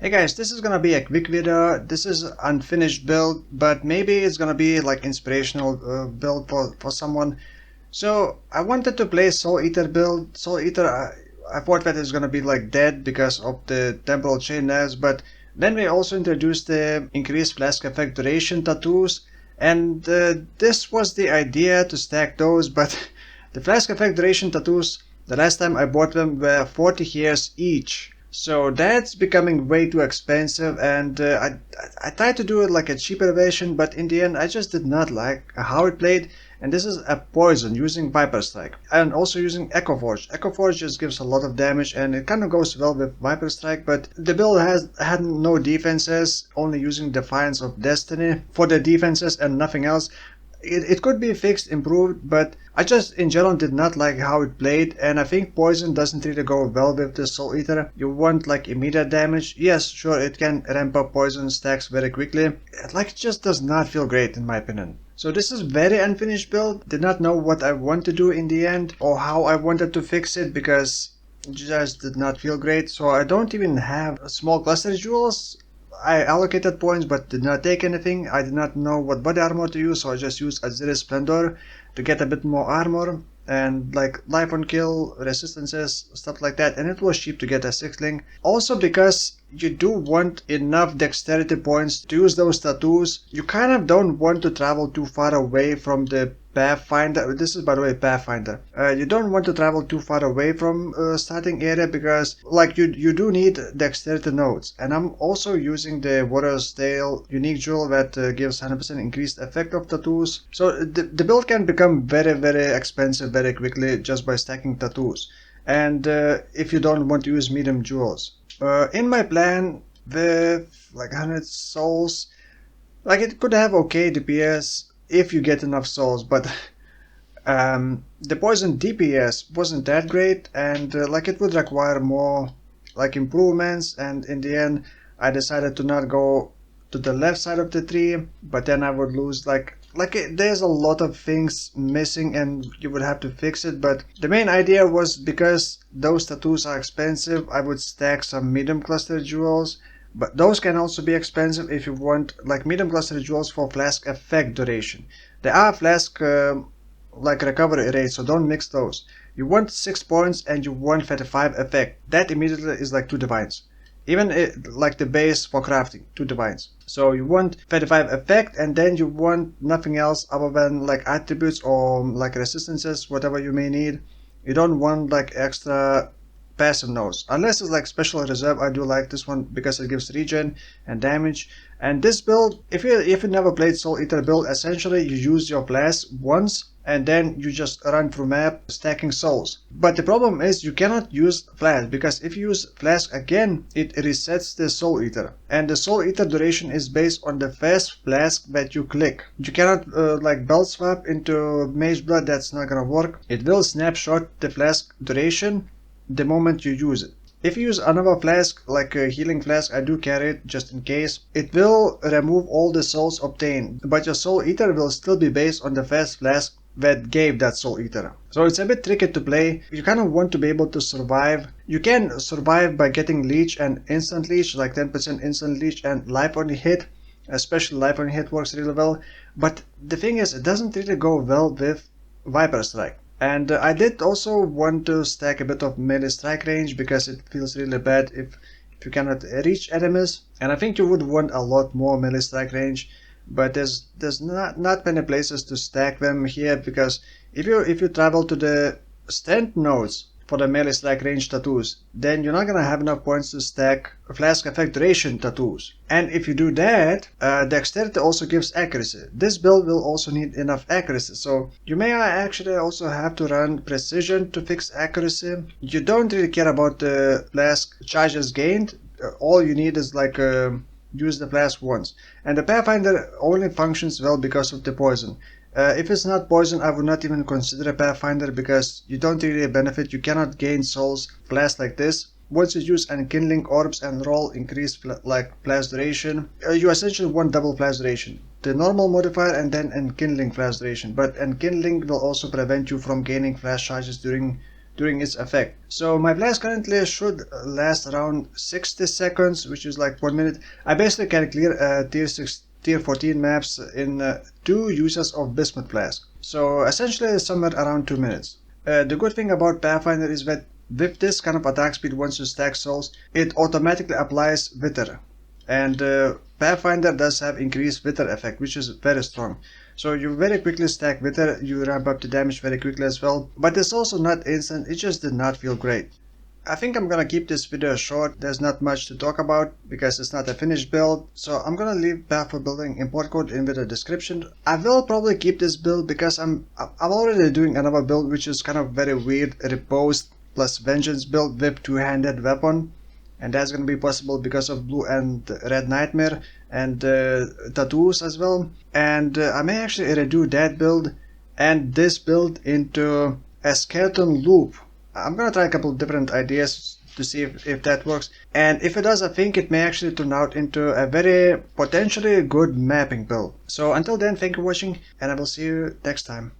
Hey guys, this is gonna be a quick video. This is unfinished build, but maybe it's gonna be like inspirational build for someone. So I wanted to play Soul Eater build. Soul Eater, I thought that it's gonna be like dead because of the temporal chain knives, but then we also introduced the increased flask effect duration tattoos, and this was the idea to stack those, but the flask effect duration tattoos, the last time I bought them were 40 years each. So that's becoming way too expensive, and I tried to do it like a cheaper version, but in the end I just did not like how it played. And this is a poison using Viper Strike and also using Echoforge. Echoforge just gives a lot of damage and it kind of goes well with Viper Strike, but the build had no defenses, only using Defiance of Destiny for the defenses and nothing else. It could be fixed, improved, but I just in general did not like how it played, and I think poison doesn't really go well with the Soul Eater. You want like immediate damage. Yes, sure, it can ramp up poison stacks very quickly. It just does not feel great in my opinion. So this is very unfinished build. Did not know what I want to do in the end or how I wanted to fix it because it just did not feel great. So I don't even have small cluster jewels. I allocated points but did not take anything. I did not know what body armor to use, so I just used Azir Splendor to get a bit more armor and like life on kill, resistances, stuff like that, and it was cheap to get a 6-link. Also because you do want enough dexterity points to use those tattoos, you kind of don't want to travel too far away from the Pathfinder. This is by the way Pathfinder. You don't want to travel too far away from starting area because like you do need dexterity nodes, and I'm also using the Warrior's Tale unique jewel that gives 100% increased effect of tattoos. So the build can become very expensive very quickly just by stacking tattoos, and if you don't want to use medium jewels. In my plan with like 100 souls, like it could have okay DPS if you get enough souls, but the poison DPS wasn't that great, and like it would require more like improvements, and in the end I decided to not go to the left side of the tree, but then I would lose there's a lot of things missing and you would have to fix it. But the main idea was because those tattoos are expensive, I would stack some medium cluster jewels, but those can also be expensive if you want like medium cluster jewels for flask effect duration. There are flask like recovery rates, so don't mix those. You want 6 points and you want 35 effect. That immediately is like 2 divines. Even like the base for crafting, 2 divines. So you want 35 effect, and then you want nothing else other than like attributes or like resistances, whatever you may need. You don't want like extra passive nodes, unless it's like special reserve. I do like this one because it gives regen and damage. And this build, if you never played Soul Eater build, essentially you use your flask once and then you just run through map stacking souls. But the problem is you cannot use flask, because if you use flask again it resets the Soul Eater, and the Soul Eater duration is based on the first flask that you click. You cannot like belt swap into Mage Blood. That's not gonna work. It will snapshot the flask duration the moment you use it. If you use another flask, like a healing flask, I do carry it just in case, it will remove all the souls obtained, but your Soul Eater will still be based on the first flask that gave that Soul Eater. So it's a bit tricky to play. You kind of want to be able to survive. You can survive by getting leech and instant leech, like 10% instant leech and life on hit. Especially life on hit works really well, but the thing is it doesn't really go well with Viper Strike. And I did also want to stack a bit of melee strike range because it feels really bad if you cannot reach enemies. And I think you would want a lot more melee strike range, but there's not many places to stack them here, because if you travel to the strength nodes for the melee strike range tattoos, then you're not gonna have enough points to stack flask effect duration tattoos. And if you do that, dexterity also gives accuracy. This build will also need enough accuracy, so you may actually also have to run precision to fix accuracy. You don't really care about the flask charges gained. All you need is like use the flask once, and the Pathfinder only functions well because of the poison. If it's not poison, I would not even consider a Pathfinder because you don't really benefit. You cannot gain souls flask like this. Once you use enkindling orbs and roll increased like flash duration, you essentially want double flash duration. The normal modifier and then enkindling flash duration. But enkindling will also prevent you from gaining flash charges during during its effect. So my blast currently should last around 60 seconds, which is like 1 minute. I basically can clear tier 14 maps in 2 uses of Bismuth Flask. So essentially somewhere around 2 minutes. The good thing about Pathfinder is that with this kind of attack speed, once you stack souls, it automatically applies Wither. And Pathfinder does have increased Wither effect, which is very strong. So you very quickly stack Wither, you ramp up the damage very quickly as well. But it's also not instant, it just did not feel great. I think I'm gonna keep this video short. There's not much to talk about because it's not a finished build. So I'm gonna leave path for building import code in the description. I will probably keep this build because I'm already doing another build which is kind of very weird, Repose plus Vengeance build with two-handed weapon. And that's gonna be possible because of Blue and Red Nightmare and tattoos as well. And I may actually redo that build and this build into a skeleton loop. I'm gonna try a couple different ideas to see if that works. And if it does, I think it may actually turn out into a very potentially good mapping build. So until then, thank you for watching and I will see you next time.